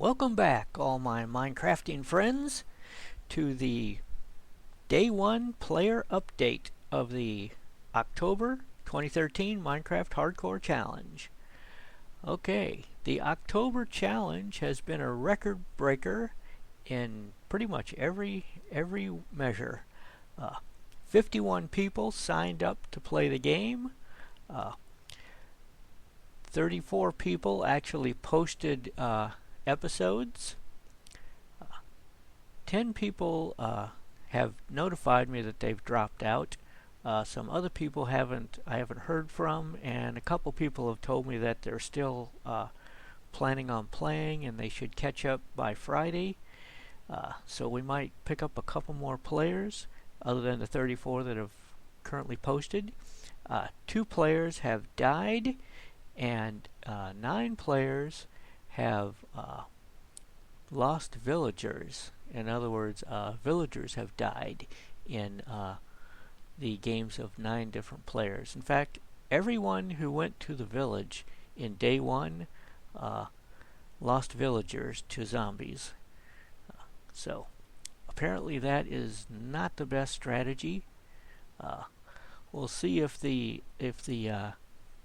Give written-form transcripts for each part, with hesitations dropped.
Welcome back, all my Minecrafting friends, to the Day 1 player update of the October 2013 Minecraft Hardcore Challenge. Okay, the October Challenge has been a record breaker in pretty much every measure. 51 people signed up to play the game. 34 people actually posted episodes. 10 people have notified me that they've dropped out. Some other people I haven't heard from, and a couple people have told me that they're still planning on playing and they should catch up by Friday. So we might pick up a couple more players other than the 34 that have currently posted. 2 players have died, and 9 players have lost villagers. In other words, villagers have died in the games of 9 different players. In fact, everyone who went to the village in day 1 lost villagers to zombies. So apparently that is not the best strategy. We'll see if the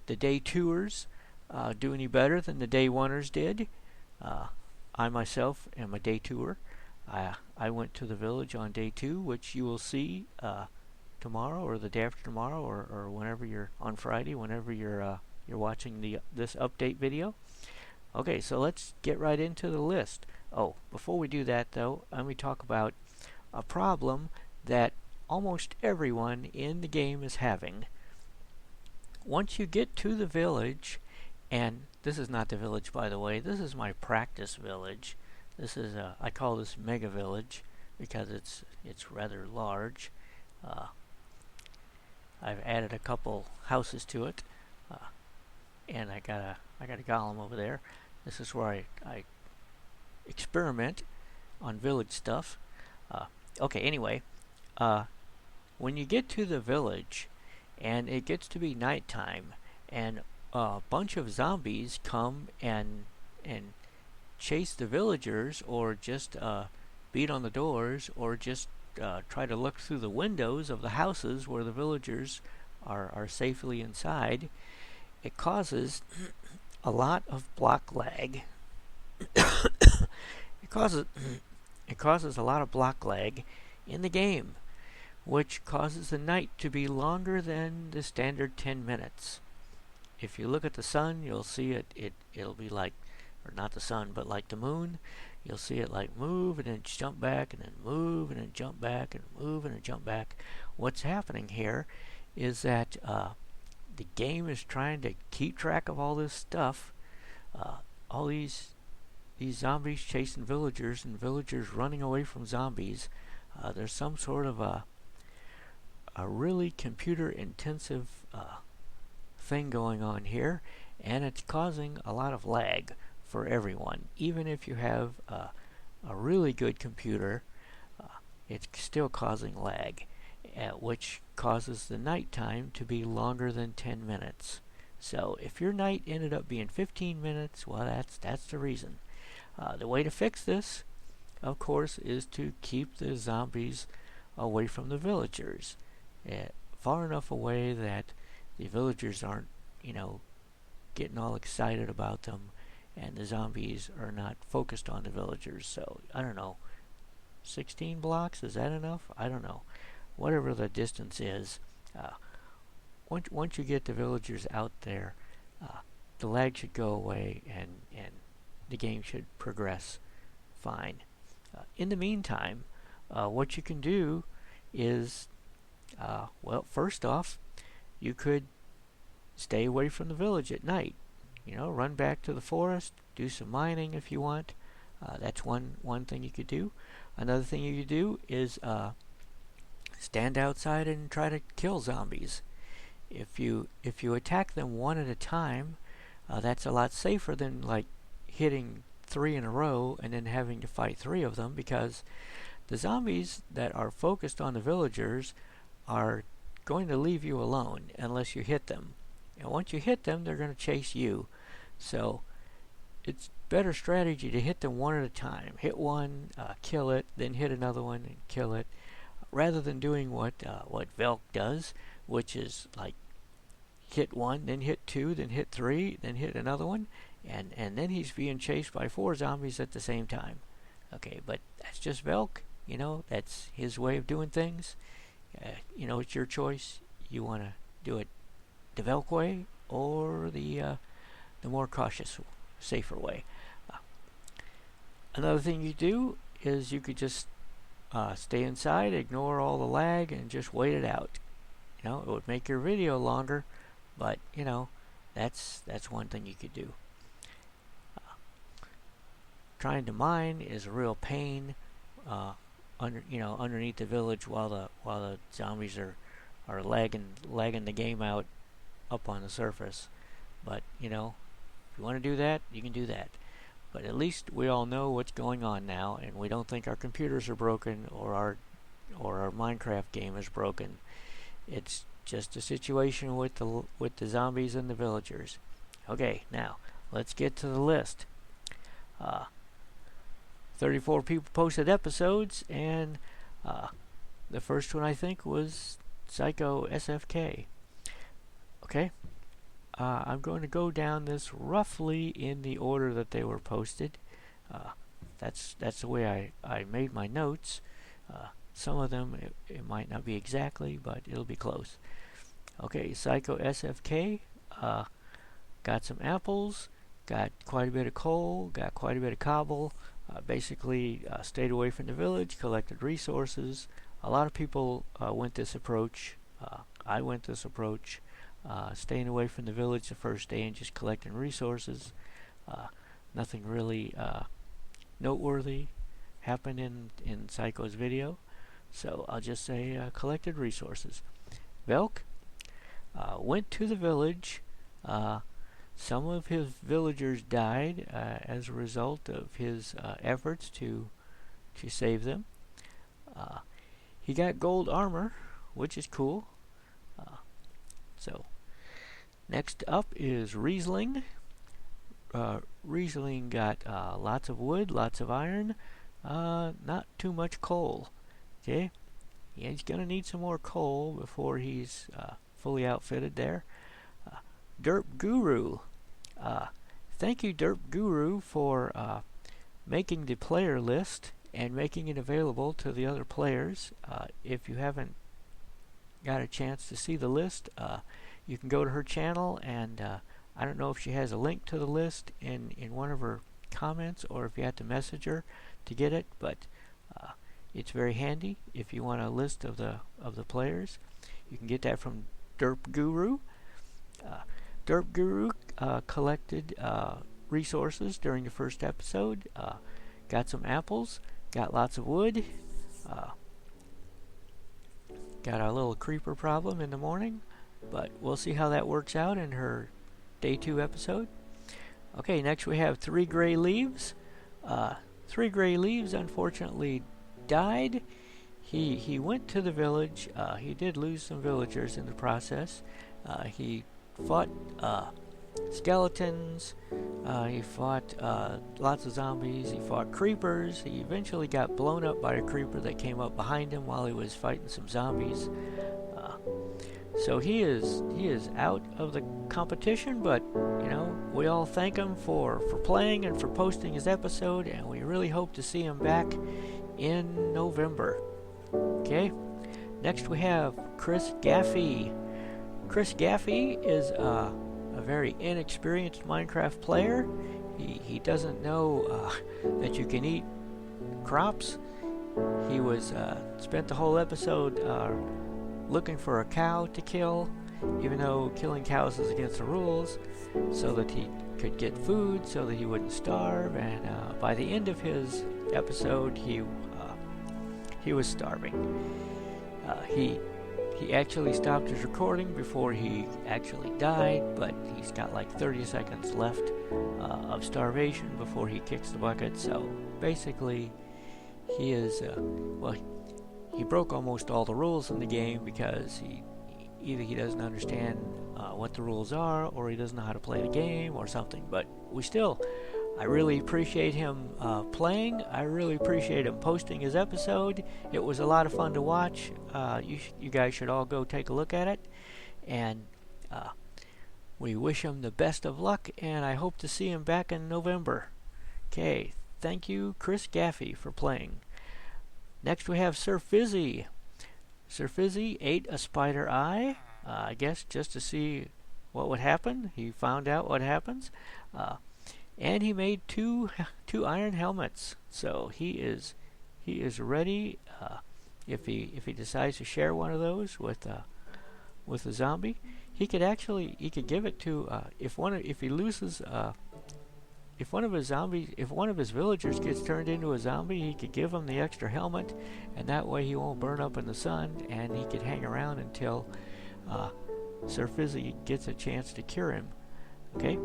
day 2ers do any better than the day 1ers did. I myself am a day 2er. I went to the village on day 2, which you will see tomorrow or the day after tomorrow, or whenever you're on Friday, whenever you're watching this update video. Okay, so let's get right into the list. Oh, before we do that though, let me talk about a problem that almost everyone in the game is having. Once you get to the village, and this is not the village, by the way, this is my practice village. This is I call this mega village because it's rather large. I've added a couple houses to it, and I got a golem over there. This is where I experiment on village stuff. Okay, anyway, when you get to the village and it gets to be nighttime, and a bunch of zombies come and chase the villagers, or just beat on the doors, or just try to look through the windows of the houses where the villagers are safely inside, it causes a lot of block lag. It causes a lot of block lag in the game, which causes the night to be longer than the standard 10 minutes. If you look at the sun, you'll see it'll be like, or not the sun, but like the moon. You'll see it like move and then jump back and then move and then jump back and move and then jump back. What's happening here is that the game is trying to keep track of all this stuff. All these zombies chasing villagers and villagers running away from zombies. There's some sort of a really computer intensive thing going on here, and it's causing a lot of lag for everyone. Even if you have a really good computer, it's still causing lag, which causes the night time to be longer than 10 minutes. So if your night ended up being 15 minutes, well, that's the reason. The way to fix this, of course, is to keep the zombies away from the villagers, far enough away that the villagers aren't, getting all excited about them, and the zombies are not focused on the villagers. So, I don't know, 16 blocks, is that enough? I don't know. Whatever the distance is, once you get the villagers out there, the lag should go away, and the game should progress fine. In the meantime, what you can do is, well, first off, you could stay away from the village at night. Run back to the forest, do some mining if you want. That's one thing you could do. Another thing you could do is stand outside and try to kill zombies. If you attack them one at a time, that's a lot safer than like hitting 3 in a row and then having to fight 3 of them, because the zombies that are focused on the villagers are going to leave you alone unless you hit them. And once you hit them, they're going to chase you. So it's better strategy to hit them one at a time. Hit one, kill it, then hit another one and kill it, rather than doing what Velk does, which is like hit one, then hit two, then hit three, then hit another one, and then he's being chased by 4 zombies at the same time. Okay, but that's just Velk. You know, that's his way of doing things. You know, it's your choice. You want to do it the Velk way or the more cautious, safer way. Another thing you do is you could just stay inside, ignore all the lag, and just wait it out. You know, it would make your video longer, but you know, that's one thing you could do. Trying to mine is a real pain. Underneath the village while the zombies are lagging the game out up on the surface. But you know, if you want to do that, you can do that. But at least we all know what's going on now, and we don't think our computers are broken or our Minecraft game is broken. It's just a situation with the zombies and the villagers. Okay, now let's get to the list. 34 people posted episodes, and the first one I think was Psycho SFK. Okay, I'm going to go down this roughly in the order that they were posted. That's the way I made my notes. Some of them it might not be exactly, but it'll be close. Okay, Psycho SFK got some apples, got quite a bit of coal, got quite a bit of cobble. Basically stayed away from the village, collected resources. A lot of people went this approach. I went this approach, staying away from the village the first day and just collecting resources. Nothing really noteworthy happened in Psycho's video, so I'll just say collected resources. Velk went to the village. Some of his villagers died as a result of his efforts to save them. He got gold armor, which is cool. So next up is Riesling. Riesling got lots of wood, lots of iron, not too much coal. Okay, yeah, he's gonna need some more coal before he's fully outfitted there. Derp Guru. Thank you, Derp Guru, for making the player list and making it available to the other players. If you haven't got a chance to see the list, you can go to her channel, and I don't know if she has a link to the list in one of her comments or if you have to message her to get it, but it's very handy if you want a list of the players. You can get that from Derp Guru. Derp Guru collected resources during the first episode, got some apples, got lots of wood, got a little creeper problem in the morning, but we'll see how that works out in her day 2 episode. Okay, next we have 3 Gray Leaves. 3 Gray Leaves unfortunately died. He went to the village. He did lose some villagers in the process. He fought skeletons, he fought lots of zombies, he fought creepers. He eventually got blown up by a creeper that came up behind him while he was fighting some zombies. So he is out of the competition, but you know, we all thank him for playing and for posting his episode, and we really hope to see him back in November. Okay, next we have Chris Gaffey. Chris Gaffey is a very inexperienced Minecraft player. He doesn't know that you can eat crops. He was spent the whole episode looking for a cow to kill, even though killing cows is against the rules, so that he could get food, so that he wouldn't starve. And by the end of his episode, he was starving. He actually stopped his recording before he actually died, but he's got like 30 seconds left of starvation before he kicks the bucket. So basically, he is he broke almost all the rules in the game because either he doesn't understand what the rules are, or he doesn't know how to play the game, or something. But we still I really appreciate him playing. I really appreciate him posting his episode. It was a lot of fun to watch. You guys should all go take a look at it. And uh, we wish him the best of luck, and I hope to see him back in November. Okay, thank you, Chris Gaffey, for playing. Next we have Sir Fizzy. Sir Fizzy ate a spider eye, I guess just to see what would happen. He found out what happens. And he made two iron helmets. So he is ready if he decides to share one of those with a zombie. He could give it to if he loses if one of his villagers gets turned into a zombie, he could give him the extra helmet, and that way he won't burn up in the sun, and he could hang around until Sir Fizzy gets a chance to cure him. Okay,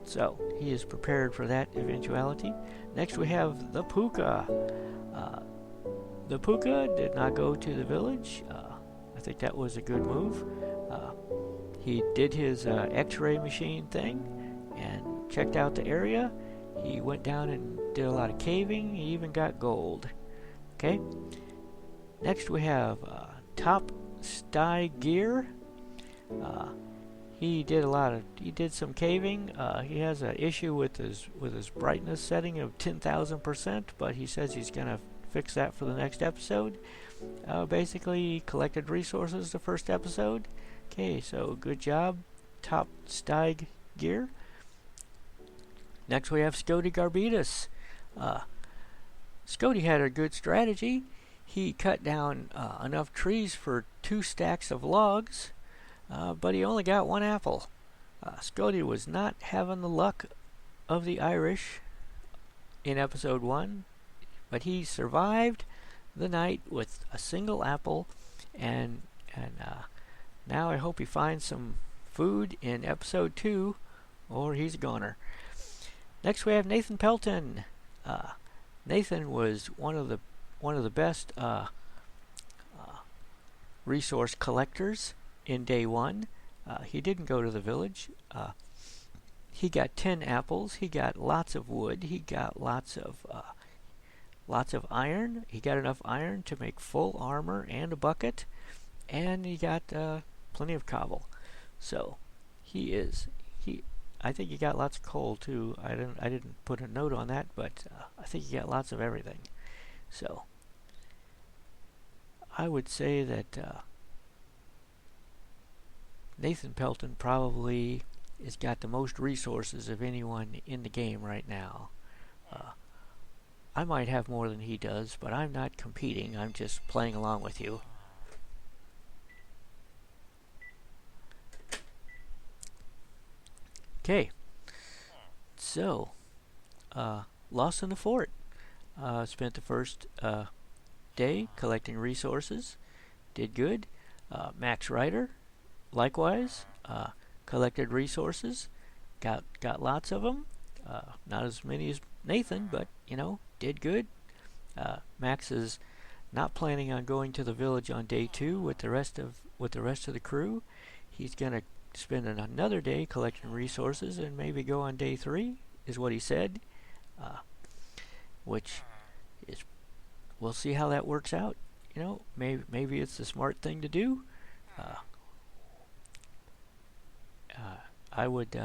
so he is prepared for that eventuality. Next we have the Puka. The Puka did not go to the village. I think that was a good move. He did his X-ray machine thing and checked out the area. He went down and did a lot of caving. He even got gold. Okay. Next we have Top Sty Gear. He did some caving. He has an issue with his brightness setting of 10,000%, but he says he's gonna fix that for the next episode. Basically, he collected resources the first episode. Okay, so good job, Top Sty Gear. Next we have Scody Garbitas. Scody had a good strategy. He cut down enough trees for 2 stacks of logs, but he only got 1 apple. Scody was not having the luck of the Irish in episode 1, but he survived the night with a single apple, and now I hope he finds some food in episode 2, or he's a goner. Next we have Nathan Pelton. Nathan was one of the best resource collectors in day 1. He didn't go to the village. He got 10 apples. He got lots of wood. He got lots of iron. He got enough iron to make full armor and a bucket, and he got plenty of cobble. So I think he got lots of coal too. I didn't put a note on that, but I think he got lots of everything. So I would say that Nathan Pelton probably has got the most resources of anyone in the game right now. I might have more than he does, but I'm not competing. I'm just playing along with you. Okay, so Lost in the Fort. Spent the first day collecting resources. Did good. Max Ryder, likewise, collected resources. Got lots of them. Not as many as Nathan, but did good. Max is not planning on going to the village on day 2 with the rest of the crew. He's gonna spend another day collecting resources and maybe go on day 3, is what he said. Which is, we'll see how that works out. Maybe it's the smart thing to do. I would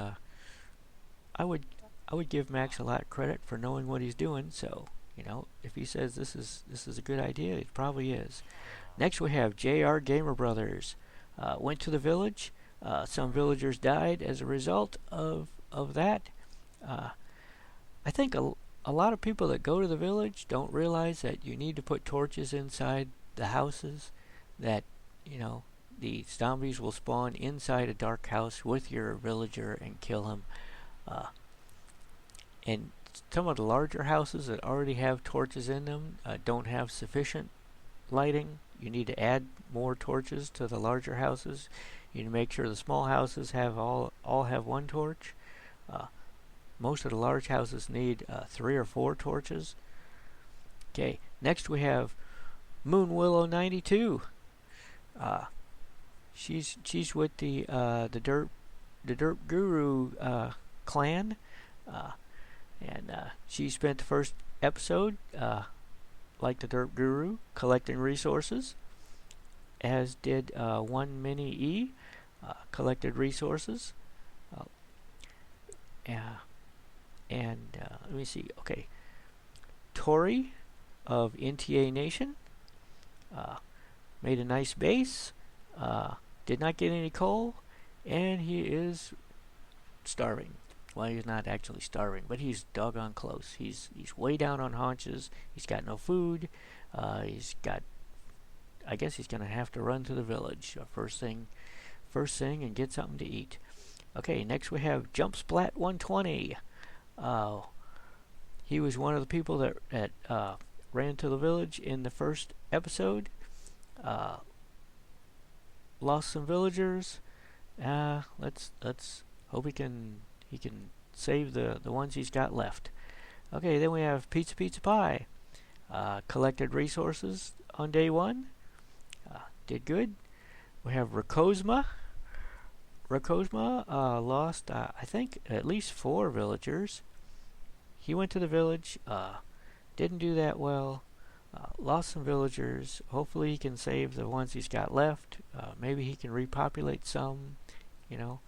give Max a lot of credit for knowing what he's doing. So if he says this is a good idea, it probably is. Next we have JR Gamer Brothers. Went to the village. Some villagers died as a result of that. I think a lot of people that go to the village don't realize that you need to put torches inside the houses, that the zombies will spawn inside a dark house with your villager and kill him. And some of the larger houses that already have torches in them don't have sufficient lighting. You need to add more torches to the larger houses. You need to make sure the small houses have all have 1 torch. Most of the large houses need 3 or 4 torches. Okay, next we have Moon Willow 92. She's with the Derp Guru clan. And she spent the first episode, like the Derp Guru, collecting resources, as did one Mini E, collected resources. Uh, yeah, and let me see. Okay, Tori of NTA Nation made a nice base. Did not get any coal, and he is starving. Well, he's not actually starving, but he's doggone close. He's way down on haunches. He's got no food. He's got. I guess he's gonna have to run to the village first thing, and get something to eat. Okay, next we have Jump Splat 120. He was one of the people that ran to the village in the first episode. Lost some villagers. Let's hope he can save the ones he's got left. Okay, then we have Pizza Pie. Collected resources on day 1. Did good. We have Rakosma. Rakosma lost, I think, at least 4 villagers. He went to the village, didn't do that well, lost some villagers. Hopefully he can save the ones he's got left. Maybe he can repopulate some, you know.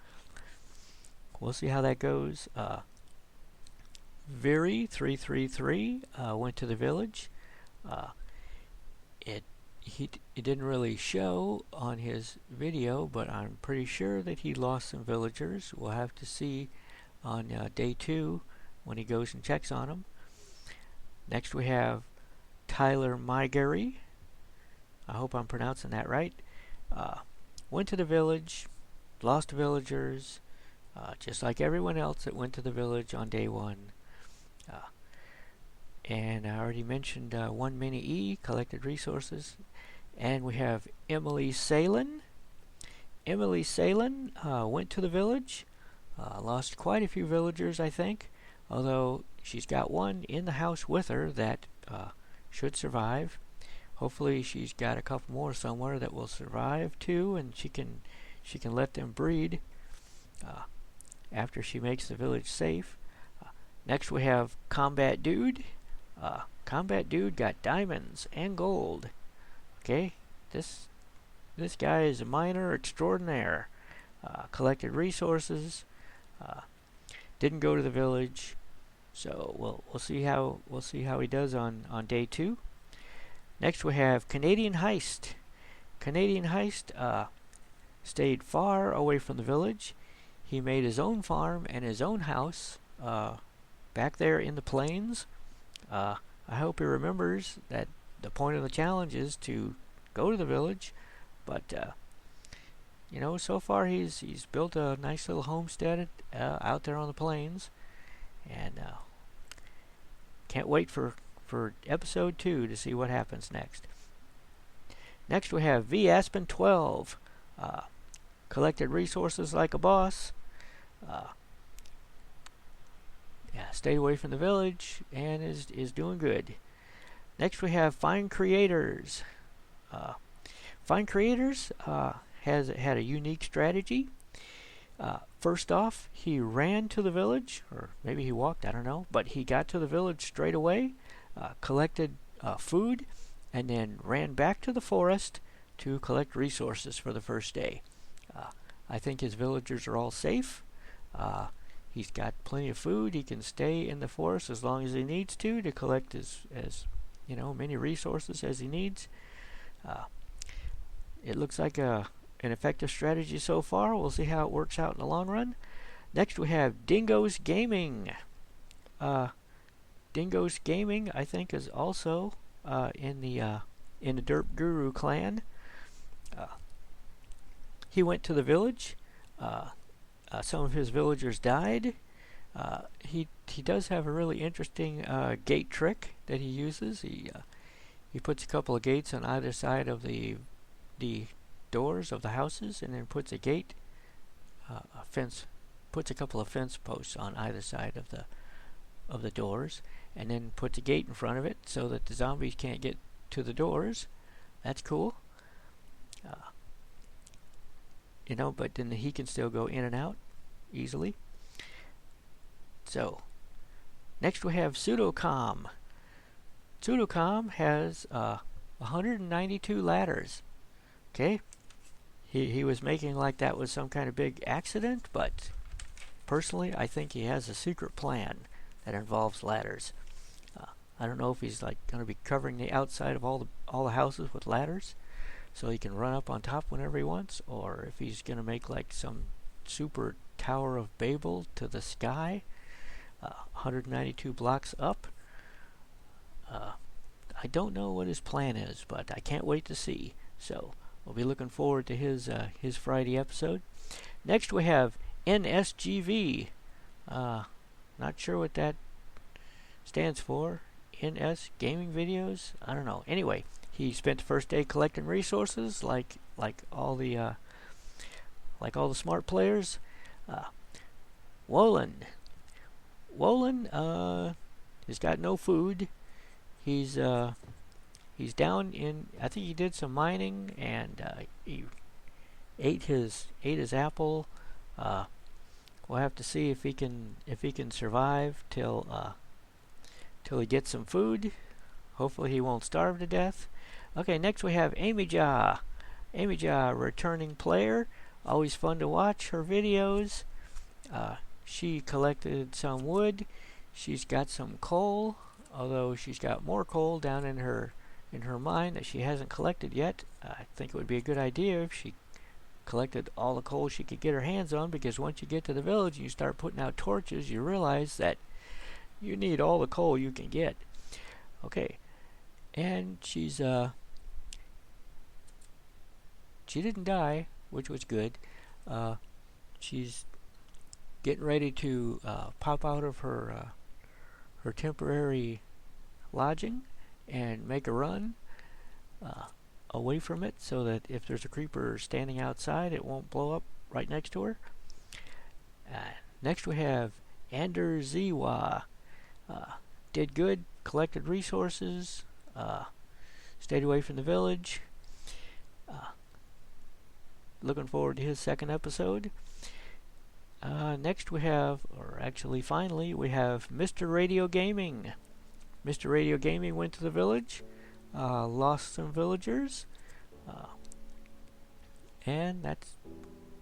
We'll see how that goes. Viri333 went to the village. It didn't really show on his video, but I'm pretty sure that he lost some villagers. We'll have to see on day 2 when he goes and checks on them. Next we have Tyler Mygary. I hope I'm pronouncing that right. Went to the village, lost villagers, just like everyone else that went to the village on day 1. And I already mentioned one Mini E, collected resources. And we have Emily Salen. Emily Salen went to the village, lost quite a few villagers, I think, although she's got one in the house with her that should survive. Hopefully she's got a couple more somewhere that will survive too, and she can let them breed after she makes the village safe. Next we have Combat Dude. Combat Dude got diamonds and gold. Okay, this guy is a miner extraordinaire. Collected resources. Didn't go to the village, so we'll see how he does on day 2. Next we have Canadian Heist. Canadian Heist stayed far away from the village. He made his own farm and his own house back there in the plains. I hope he remembers that the point of the challenge is to go to the village, but you know, so far he's built a nice little homestead out there on the plains, and can't wait for episode 2 to see what happens next. Next we have V Aspen 12. Collected resources like a boss. Stayed away from the village and is doing good. Next we have Fine Creators. Fine Creators has had a unique strategy. First off, he ran to the village, or maybe he walked, I don't know, but he got to the village straight away, collected food, and then ran back to the forest to collect resources for the first day. I think his villagers are all safe. He's got plenty of food. He can stay in the forest as long as he needs to collect as many resources as he needs. It looks like an effective strategy so far. We'll see how it works out in the long run. Next we have Dingo's Gaming. Dingo's Gaming, I think, is also in the Derp Guru clan. He went to the village. Some of his villagers died. He does have a really interesting gate trick that he uses. He puts a couple of gates on either side of the doors of the houses, and then puts a gate, a fence, puts a couple of fence posts on either side of the doors, and then puts a gate in front of it so that the zombies can't get to the doors. That's cool. But then he can still go in and out easily. So, Next we have Pseudocom. Pseudocom has 192 ladders. Okay, he was making like that was some kind of big accident, but personally I think he has a secret plan that involves ladders. I don't know if he's like going to be covering the outside of all the houses with ladders so he can run up on top whenever he wants, or if he's going to make like some super Tower of Babel to the sky, 192 blocks up. I don't know what his plan is, but I can't wait to see. So we'll be looking forward to his Friday episode. Next we have NSGV. Not sure what that stands for. NS Gaming Videos? I don't know. Anyway, he spent the first day collecting resources like all the smart players. Wolin has got no food. He's down in, I think he did some mining, and he ate his apple. We'll have to see if he can survive till he gets some food. Hopefully he won't starve to death. Okay, next we have Amy Ja. Amy Ja, returning player. Always fun to watch her videos. She collected some wood. She's got some coal, although she's got more coal down in her mine that she hasn't collected yet. I think it would be a good idea if she collected all the coal she could get her hands on, because once you get to the village and you start putting out torches, you realize that you need all the coal you can get. Okay, and she didn't die, which was good. She's getting ready to pop out of her temporary lodging and make a run away from it, so that if there's a creeper standing outside, it won't blow up right next to her. Next we have Ander Ziwa. Did good, collected resources, stayed away from the village. Looking forward to his second episode. Next we have, or actually finally, we have Mr. Radio Gaming. Mr. Radio Gaming went to the village, lost some villagers, and that's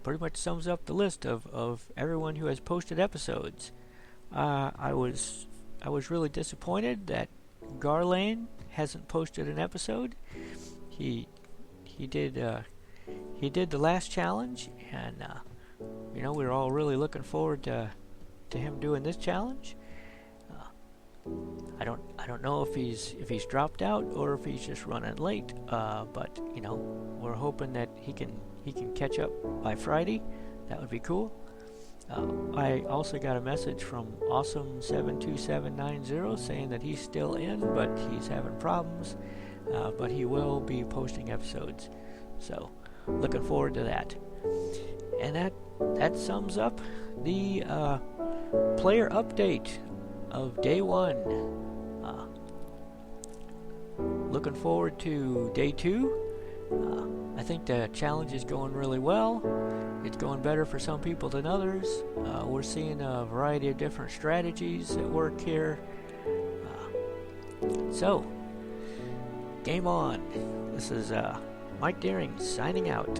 pretty much sums up the list of everyone who has posted episodes. I was really disappointed that Garlane hasn't posted an episode. He did the last challenge, and we were all really looking forward to him doing this challenge. I don't know if he's dropped out or if he's just running late. But we're hoping that he can catch up by Friday. That would be cool. I also got a message from Awesome72790 saying that he's still in, but he's having problems. But he will be posting episodes. So looking forward to that. And that sums up the player update of day 1. Looking forward to day 2. I think the challenge is going really well. It's going better for some people than others. We're seeing a variety of different strategies at work here. So, game on. This is Mike Deering signing out.